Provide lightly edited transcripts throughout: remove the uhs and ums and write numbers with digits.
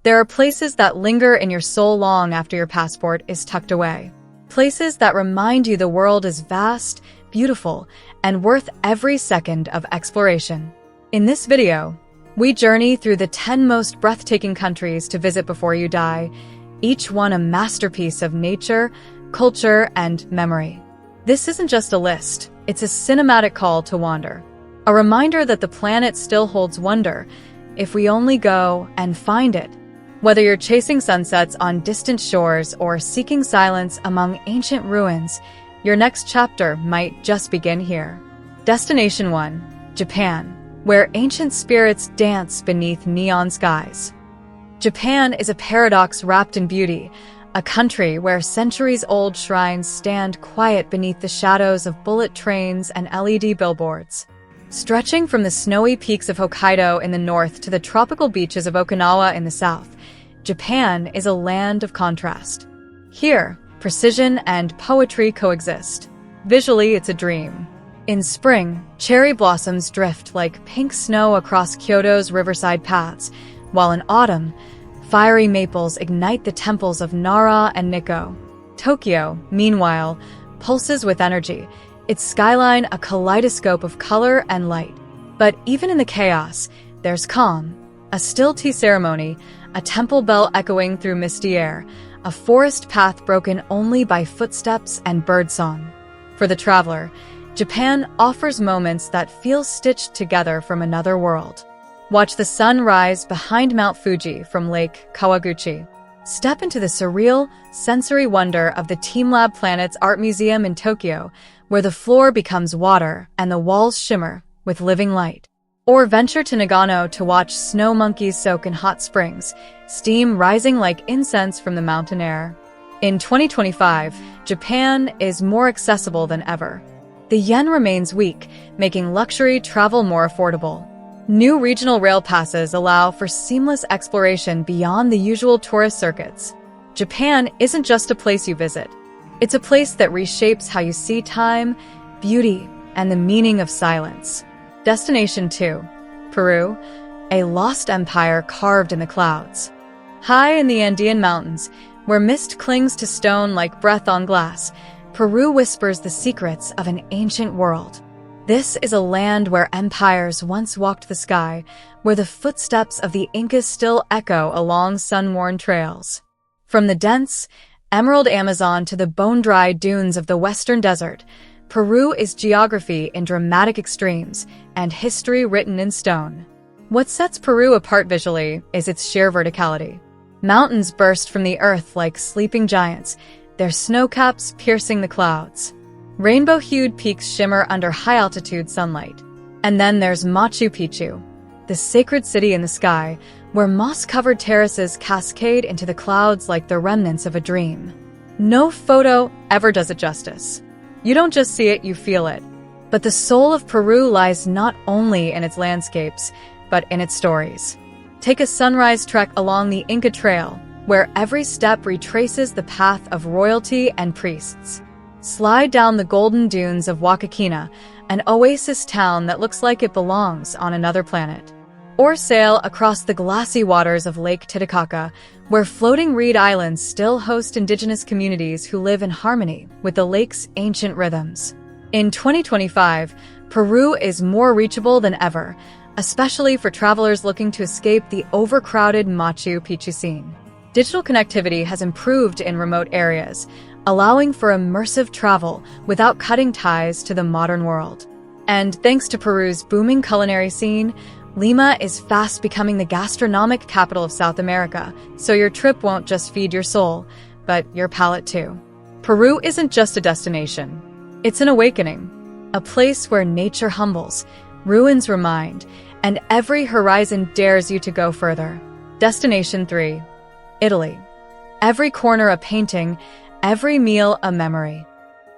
There are places that linger in your soul long after your passport is tucked away. Places that remind you the world is vast, beautiful, and worth every second of exploration. In this video, we journey through the 10 most breathtaking countries to visit before you die, each one a masterpiece of nature, culture, and memory. This isn't just a list, it's a cinematic call to wander. A reminder that the planet still holds wonder if we only go and find it. Whether you're chasing sunsets on distant shores or seeking silence among ancient ruins, your next chapter might just begin here. Destination 1, Japan, where ancient spirits dance beneath neon skies. Japan is a paradox wrapped in beauty, a country where centuries-old shrines stand quiet beneath the shadows of bullet trains and LED billboards. Stretching from the snowy peaks of Hokkaido in the north to the tropical beaches of Okinawa in the south, Japan is a land of contrast. Here, precision and poetry coexist. Visually, it's a dream. In spring, cherry blossoms drift like pink snow across Kyoto's riverside paths, while in autumn, fiery maples ignite the temples of Nara and Nikko. Tokyo, meanwhile, pulses with energy, its skyline a kaleidoscope of color and light. But even in the chaos, there's calm. A still tea ceremony, a temple bell echoing through misty air, a forest path broken only by footsteps and birdsong. For the traveler, Japan offers moments that feel stitched together from another world. Watch the sun rise behind Mount Fuji from Lake Kawaguchi. Step into the surreal, sensory wonder of the TeamLab Planet's art museum in Tokyo, where the floor becomes water and the walls shimmer with living light. Or venture to Nagano to watch snow monkeys soak in hot springs, steam rising like incense from the mountain air. In 2025, Japan is more accessible than ever. The yen remains weak, making luxury travel more affordable. New regional rail passes allow for seamless exploration beyond the usual tourist circuits. Japan isn't just a place you visit. It's a place that reshapes how you see time, beauty, and the meaning of silence. Destination 2, Peru, a lost empire carved in the clouds. High in the Andean mountains, where mist clings to stone like breath on glass, Peru whispers the secrets of an ancient world. This is a land where empires once walked the sky, where the footsteps of the Incas still echo along sun-worn trails. From the dense, emerald Amazon to the bone-dry dunes of the western desert, Peru is geography in dramatic extremes and history written in stone. What sets Peru apart visually is its sheer verticality. Mountains burst from the earth like sleeping giants, their snow-caps piercing the clouds. Rainbow-hued peaks shimmer under high-altitude sunlight. And then there's Machu Picchu, the sacred city in the sky, where moss-covered terraces cascade into the clouds like the remnants of a dream. No photo ever does it justice. You don't just see it, you feel it. But the soul of Peru lies not only in its landscapes, but in its stories. Take a sunrise trek along the Inca Trail, where every step retraces the path of royalty and priests. Slide down the golden dunes of Wakakina, an oasis town that looks like it belongs on another planet. Or sail across the glassy waters of Lake Titicaca, where floating reed islands still host indigenous communities who live in harmony with the lake's ancient rhythms. In 2025, Peru is more reachable than ever, especially for travelers looking to escape the overcrowded Machu Picchu scene. Digital connectivity has improved in remote areas, allowing for immersive travel without cutting ties to the modern world. And thanks to Peru's booming culinary scene, Lima is fast becoming the gastronomic capital of South America, so your trip won't just feed your soul, but your palate too. Peru isn't just a destination. It's an awakening, a place where nature humbles, ruins remind, and every horizon dares you to go further. Destination 3, Italy. Every corner a painting, every meal a memory.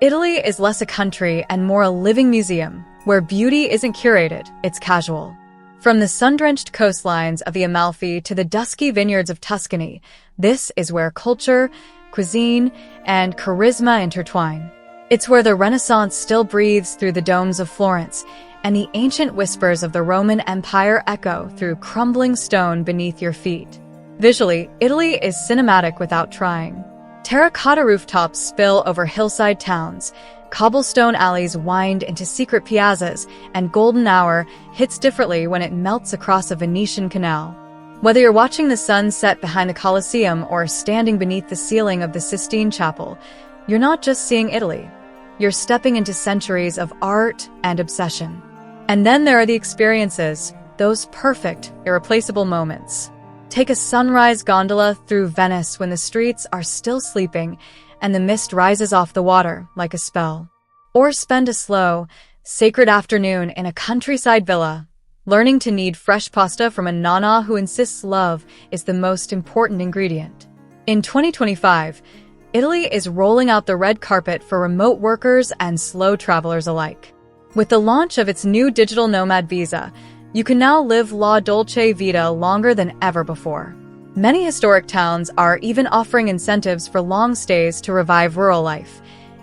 Italy is less a country and more a living museum, where beauty isn't curated, it's casual. From the sun-drenched coastlines of the Amalfi to the dusky vineyards of Tuscany, this is where culture, cuisine, and charisma intertwine. It's where the Renaissance still breathes through the domes of Florence, and the ancient whispers of the Roman Empire echo through crumbling stone beneath your feet. Visually, Italy is cinematic without trying. Terracotta rooftops spill over hillside towns, cobblestone alleys wind into secret piazzas, and golden hour hits differently when it melts across a Venetian canal. Whether you're watching the sun set behind the Colosseum or standing beneath the ceiling of the Sistine Chapel, you're not just seeing Italy. You're stepping into centuries of art and obsession. And then there are the experiences, those perfect, irreplaceable moments. Take a sunrise gondola through Venice when the streets are still sleeping and the mist rises off the water like a spell. Or spend a slow, sacred afternoon in a countryside villa, learning to knead fresh pasta from a nonna who insists love is the most important ingredient. In 2025, Italy is rolling out the red carpet for remote workers and slow travelers alike. With the launch of its new digital nomad visa, you can now live La Dolce Vita longer than ever before. Many historic towns are even offering incentives for long stays to revive rural life.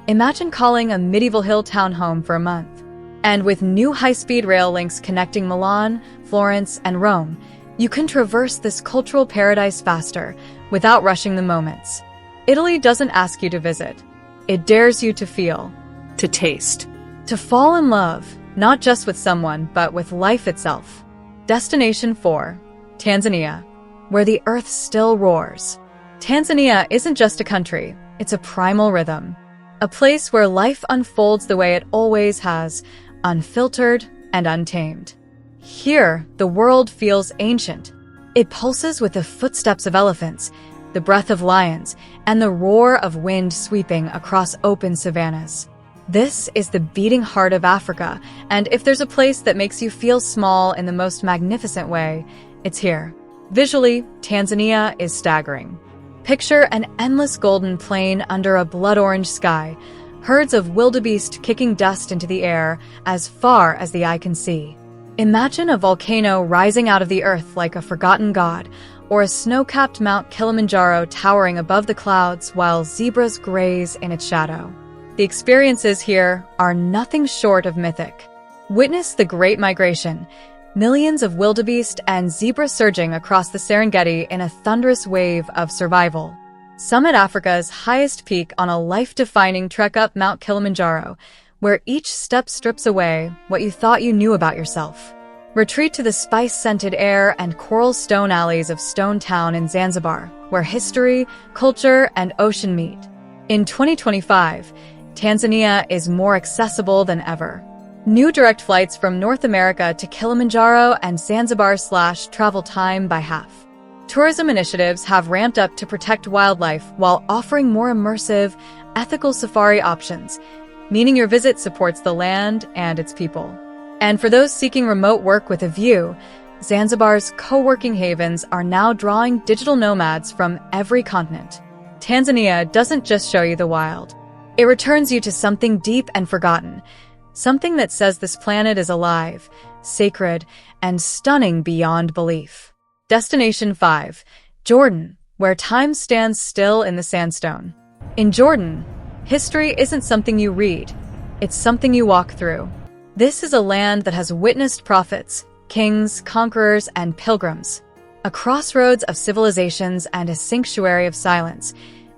Imagine calling a medieval hill town home for a month. And with new high-speed rail links connecting Milan, Florence, and Rome, you can traverse this cultural paradise faster without rushing the moments. Italy doesn't ask you to visit. It dares you to feel, To taste. to fall in love, not just with someone, but with life itself. Destination 4, Tanzania, where the earth still roars. Tanzania isn't just a country, it's a primal rhythm. A place where life unfolds the way it always has, unfiltered and untamed. Here, the world feels ancient. It pulses with the footsteps of elephants, the breath of lions, and the roar of wind sweeping across open savannas. This is the beating heart of Africa, and if there's a place that makes you feel small in the most magnificent way, it's here. Visually, Tanzania is staggering. Picture an endless golden plain under a blood-orange sky, herds of wildebeest kicking dust into the air as far as the eye can see. Imagine a volcano rising out of the earth like a forgotten god, or a snow-capped Mount Kilimanjaro towering above the clouds while zebras graze in its shadow. The experiences here are nothing short of mythic. Witness the Great Migration, millions of wildebeest and zebra surging across the Serengeti in a thunderous wave of survival. Summit Africa's highest peak on a life-defining trek up Mount Kilimanjaro, where each step strips away what you thought you knew about yourself. Retreat to the spice-scented air and coral stone alleys of Stone Town in Zanzibar, where history, culture, and ocean meet. In 2025, Tanzania is more accessible than ever. New direct flights from North America to Kilimanjaro and Zanzibar slash travel time by half. Tourism initiatives have ramped up to protect wildlife while offering more immersive, ethical safari options, meaning your visit supports the land and its people. And for those seeking remote work with a view, Zanzibar's co-working havens are now drawing digital nomads from every continent. Tanzania doesn't just show you the wild. It returns you to something deep and forgotten, something that says this planet is alive, sacred, and stunning beyond belief. Destination 5, Jordan, where time stands still in the sandstone. In Jordan, history isn't something you read, it's something you walk through. This is a land that has witnessed prophets, kings, conquerors, and pilgrims. A crossroads of civilizations and a sanctuary of silence,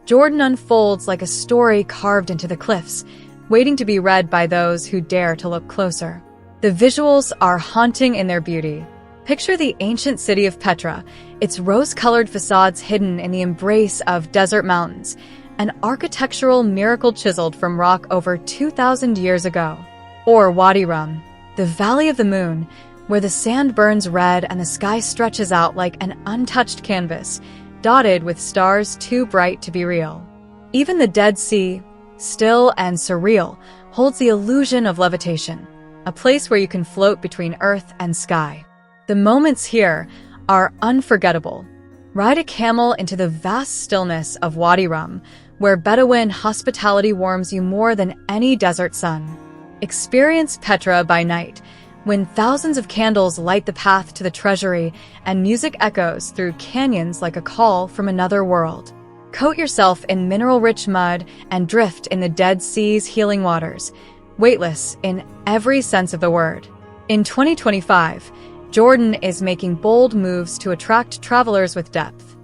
Jordan unfolds like a story carved into the cliffs, waiting to be read by those who dare to look closer. The visuals are haunting in their beauty. Picture the ancient city of Petra, its rose-colored facades hidden in the embrace of desert mountains, an architectural miracle chiseled from rock over 2,000 years ago. Or Wadi Rum, the Valley of the Moon, where the sand burns red and the sky stretches out like an untouched canvas, dotted with stars too bright to be real. Even the Dead Sea, still and surreal, holds the illusion of levitation, a place where you can float between earth and sky. The moments here are unforgettable. Ride a camel into the vast stillness of Wadi Rum, where Bedouin hospitality warms you more than any desert sun. Experience Petra by night, when thousands of candles light the path to the treasury and music echoes through canyons like a call from another world. Coat yourself in mineral-rich mud and drift in the Dead Sea's healing waters, weightless in every sense of the word. In 2025, Jordan is making bold moves to attract travelers with depth.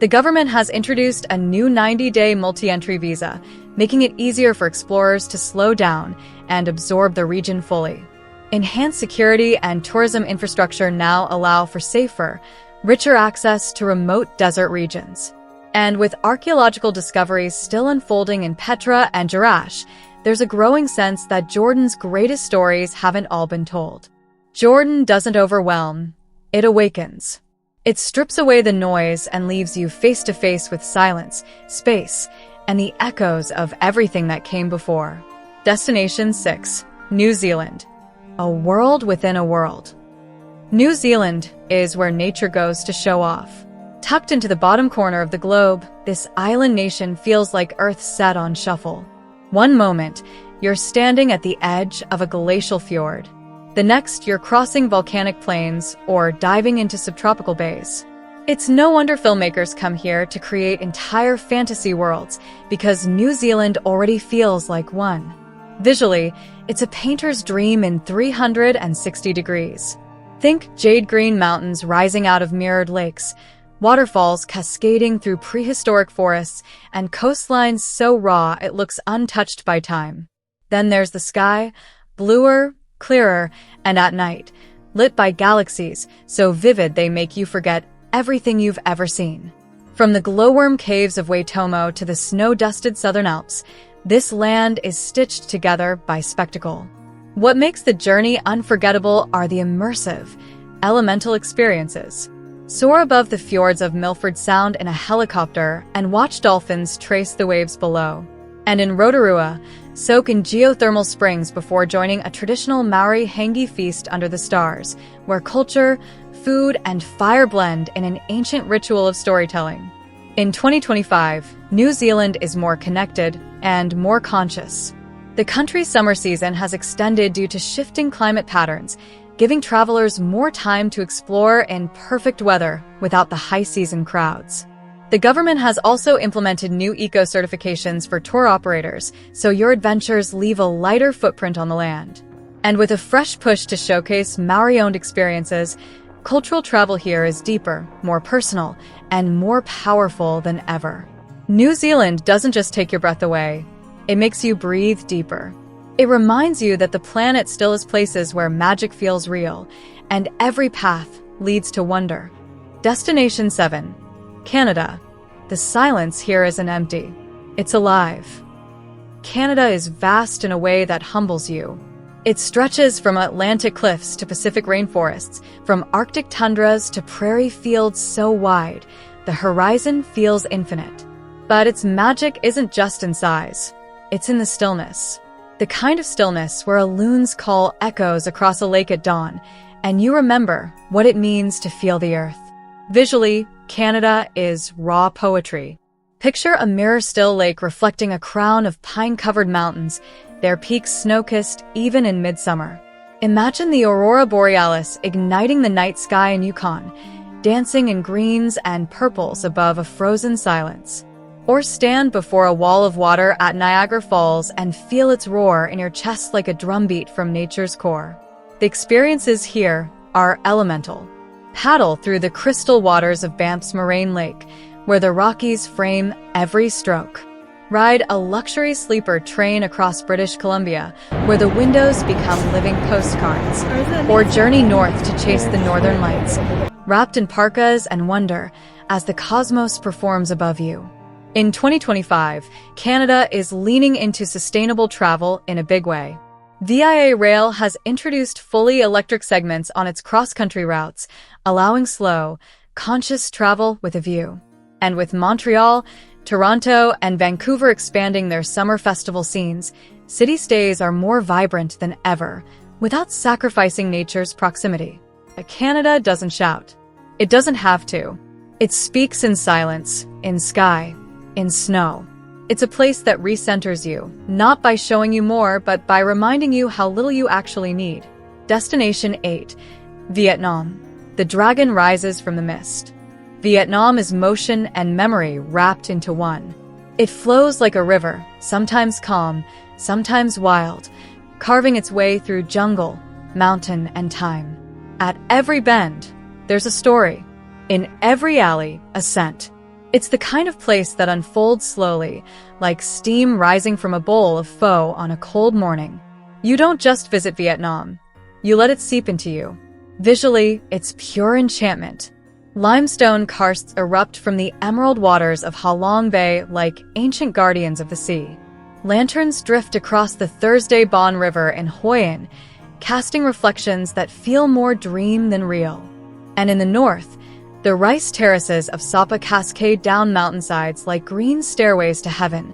The government has introduced a new 90-day multi-entry visa, making it easier for explorers to slow down and absorb the region fully. Enhanced security and tourism infrastructure now allow for safer, richer access to remote desert regions. And with archaeological discoveries still unfolding in Petra and Jerash, there's a growing sense that Jordan's greatest stories haven't all been told. Jordan doesn't overwhelm, it awakens. It strips away the noise and leaves you face to face with silence, space, and the echoes of everything that came before. Destination 6, New Zealand. A world within a world. New Zealand is where nature goes to show off. Tucked into the bottom corner of the globe, this island nation feels like Earth set on shuffle. One moment, you're standing at the edge of a glacial fjord. The next, you're crossing volcanic plains or diving into subtropical bays. It's no wonder filmmakers come here to create entire fantasy worlds, because New Zealand already feels like one. Visually, it's a painter's dream in 360 degrees. Think jade green mountains rising out of mirrored lakes, waterfalls cascading through prehistoric forests, and coastlines so raw it looks untouched by time. Then there's the sky, bluer, clearer, and at night, lit by galaxies so vivid they make you forget everything you've ever seen. From the glowworm caves of Waitomo to the snow-dusted southern Alps, this land is stitched together by spectacle. What makes the journey unforgettable are the immersive, elemental experiences. Soar above the fjords of Milford Sound in a helicopter and watch dolphins trace the waves below. And in Rotorua, soak in geothermal springs before joining a traditional Maori hangi feast under the stars, where culture, food, and fire blend in an ancient ritual of storytelling. In 2025, New Zealand is more connected and more conscious. The country's summer season has extended due to shifting climate patterns, giving travelers more time to explore in perfect weather without the high-season crowds. The government has also implemented new eco-certifications for tour operators, so your adventures leave a lighter footprint on the land. And with a fresh push to showcase Maori-owned experiences, cultural travel here is deeper, more personal, and more powerful than ever. New Zealand doesn't just take your breath away, it makes you breathe deeper. It reminds you that the planet still has places where magic feels real, and every path leads to wonder. Destination 7, Canada. The silence here isn't empty. It's alive. Canada is vast in a way that humbles you. It stretches from Atlantic cliffs to Pacific rainforests, from Arctic tundras to prairie fields so wide, the horizon feels infinite. But its magic isn't just in size. It's in the stillness. The kind of stillness where a loon's call echoes across a lake at dawn, and you remember what it means to feel the earth. Visually, Canada is raw poetry. Picture a mirror-still lake reflecting a crown of pine-covered mountains, their peaks snow-kissed even in midsummer. Imagine the aurora borealis igniting the night sky in Yukon, dancing in greens and purples above a frozen silence. Or stand before a wall of water at Niagara Falls and feel its roar in your chest like a drumbeat from nature's core. The experiences here are elemental. Paddle through the crystal waters of Banff's Moraine Lake, where the Rockies frame every stroke. Ride a luxury sleeper train across British Columbia, where the windows become living postcards. Or journey north to chase the northern lights, wrapped in parkas and wonder as the cosmos performs above you. In 2025, Canada is leaning into sustainable travel in a big way. VIA Rail has introduced fully electric segments on its cross-country routes, allowing slow, conscious travel with a view. And with Montreal, Toronto, and Vancouver expanding their summer festival scenes, city stays are more vibrant than ever, without sacrificing nature's proximity. But Canada doesn't shout. It doesn't have to. It speaks in silence, in sky, in snow. It's a place that recenters you, not by showing you more, but by reminding you how little you actually need. Destination 8, Vietnam. The dragon rises from the mist. Vietnam is motion and memory wrapped into one. It flows like a river, sometimes calm, sometimes wild, carving its way through jungle, mountain, and time. At every bend, there's a story. In every alley, a scent. It's the kind of place that unfolds slowly, like steam rising from a bowl of pho on a cold morning. You don't just visit Vietnam. You let it seep into you. Visually, it's pure enchantment. Limestone karsts erupt from the emerald waters of Ha Long Bay like ancient guardians of the sea. Lanterns drift across the Thursday Bon River in Hoi An, casting reflections that feel more dream than real. And in the north, the rice terraces of Sapa cascade down mountainsides like green stairways to heaven,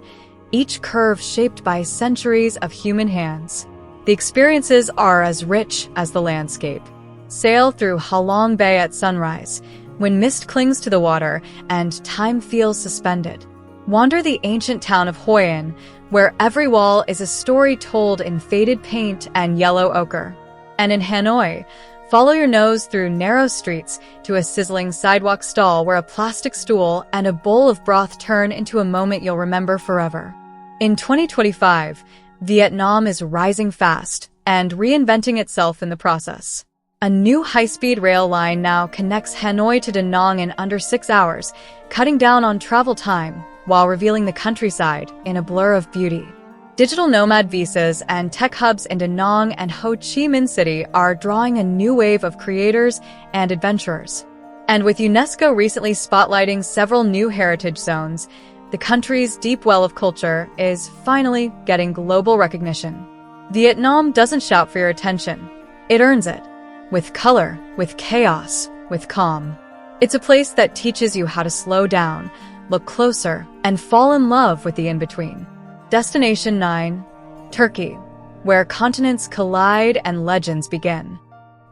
each curve shaped by centuries of human hands. The experiences are as rich as the landscape. Sail through Ha Long Bay at sunrise, when mist clings to the water and time feels suspended. Wander the ancient town of Hoi An, where every wall is a story told in faded paint and yellow ochre. And in Hanoi, follow your nose through narrow streets to a sizzling sidewalk stall where a plastic stool and a bowl of broth turn into a moment you'll remember forever. In 2025, Vietnam is rising fast and reinventing itself in the process. A new high-speed rail line now connects Hanoi to Da Nang in under 6 hours, cutting down on travel time while revealing the countryside in a blur of beauty. Digital nomad visas and tech hubs in Da Nang and Ho Chi Minh City are drawing a new wave of creators and adventurers. And with UNESCO recently spotlighting several new heritage zones, the country's deep well of culture is finally getting global recognition. Vietnam doesn't shout for your attention. It earns it. With color, with chaos, with calm. It's a place that teaches you how to slow down, look closer, and fall in love with the in-between. Destination 9, Turkey, where continents collide and legends begin.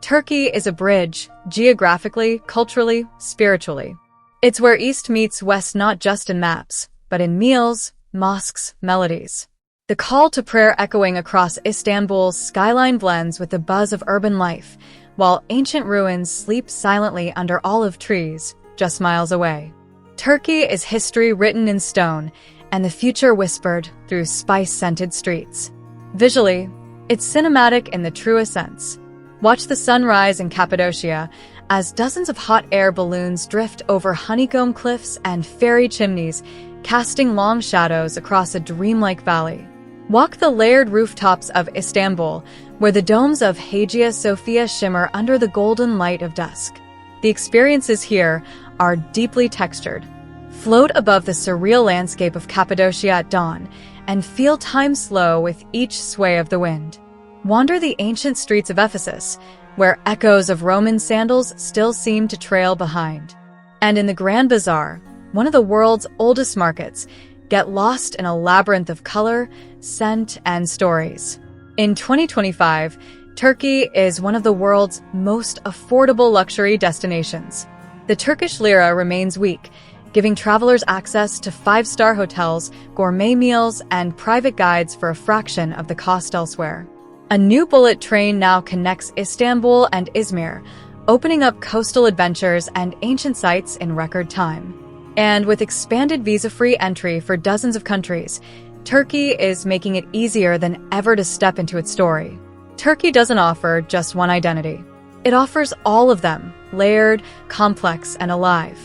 Turkey is a bridge, geographically, culturally, spiritually. It's where East meets West not just in maps, but in meals, mosques, melodies. The call to prayer echoing across Istanbul's skyline blends with the buzz of urban life, while ancient ruins sleep silently under olive trees just miles away. Turkey is history written in stone, and the future whispered through spice-scented streets. Visually, it's cinematic in the truest sense. Watch the sunrise in Cappadocia as dozens of hot air balloons drift over honeycomb cliffs and fairy chimneys, casting long shadows across a dreamlike valley. Walk the layered rooftops of Istanbul, where the domes of Hagia Sophia shimmer under the golden light of dusk. The experiences here are deeply textured. Float above the surreal landscape of Cappadocia at dawn and feel time slow with each sway of the wind. Wander the ancient streets of Ephesus, where echoes of Roman sandals still seem to trail behind. And in the Grand Bazaar, one of the world's oldest markets, get lost in a labyrinth of color, scent, and stories. In 2025, Turkey is one of the world's most affordable luxury destinations. The Turkish lira remains weak, giving travelers access to 5-star hotels, gourmet meals, and private guides for a fraction of the cost elsewhere. A new bullet train now connects Istanbul and Izmir, opening up coastal adventures and ancient sites in record time. And with expanded visa-free entry for dozens of countries, Turkey is making it easier than ever to step into its story. Turkey doesn't offer just one identity. It offers all of them, layered, complex, and alive.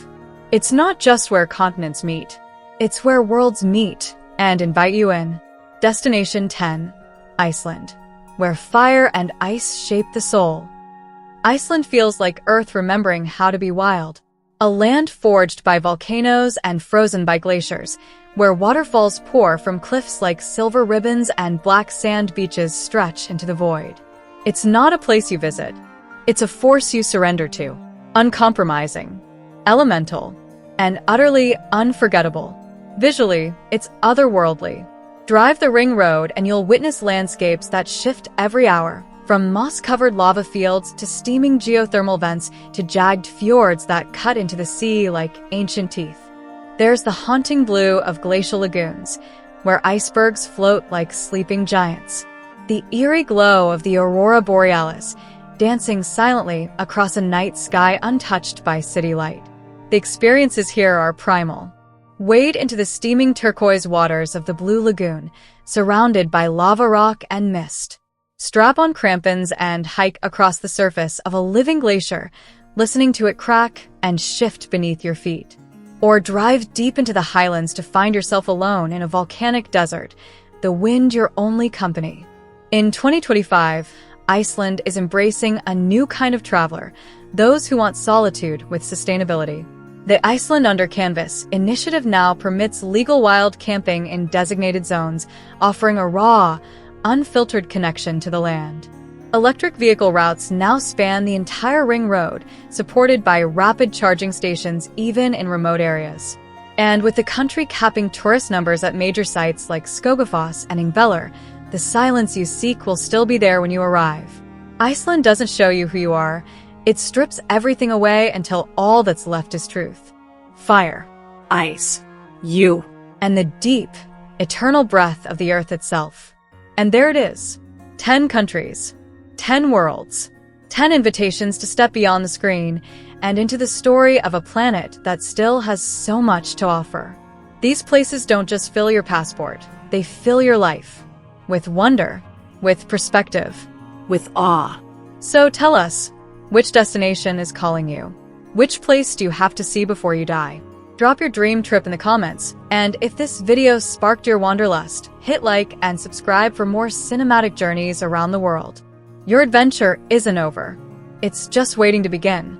It's not just where continents meet. It's where worlds meet and invite you in. Destination 10, Iceland, where fire and ice shape the soul. Iceland feels like Earth remembering how to be wild. A land forged by volcanoes and frozen by glaciers, where waterfalls pour from cliffs like silver ribbons and black sand beaches stretch into the void. It's not a place you visit. It's a force you surrender to. Uncompromising, elemental, and utterly unforgettable. Visually, it's otherworldly. Drive the ring road and you'll witness landscapes that shift every hour, from moss-covered lava fields to steaming geothermal vents to jagged fjords that cut into the sea like ancient teeth. There's the haunting blue of glacial lagoons, where icebergs float like sleeping giants. The eerie glow of the aurora borealis, dancing silently across a night sky untouched by city light. The experiences here are primal. Wade into the steaming turquoise waters of the Blue Lagoon, surrounded by lava rock and mist. Strap on crampons and hike across the surface of a living glacier, listening to it crack and shift beneath your feet. Or drive deep into the highlands to find yourself alone in a volcanic desert, the wind your only company. In 2025, Iceland is embracing a new kind of traveler, those who want solitude with sustainability. The Iceland Under Canvas initiative now permits legal wild camping in designated zones, offering a raw, unfiltered connection to the land. Electric vehicle routes now span the entire ring road, supported by rapid charging stations even in remote areas. And with the country capping tourist numbers at major sites like Skogafoss and Ingvellir, the silence you seek will still be there when you arrive. Iceland doesn't show you who you are. It strips everything away until all that's left is truth. Fire, Ice. You. and the deep, eternal breath of the earth itself. And there it is. 10 countries, 10 worlds, 10 invitations to step beyond the screen and into the story of a planet that still has so much to offer. These places don't just fill your passport, they fill your life. With wonder, with perspective. With awe. So tell us, which destination is calling you? Which place do you have to see before you die? Drop your dream trip in the comments, and if this video sparked your wanderlust, hit like and subscribe for more cinematic journeys around the world. Your adventure isn't over. It's just waiting to begin.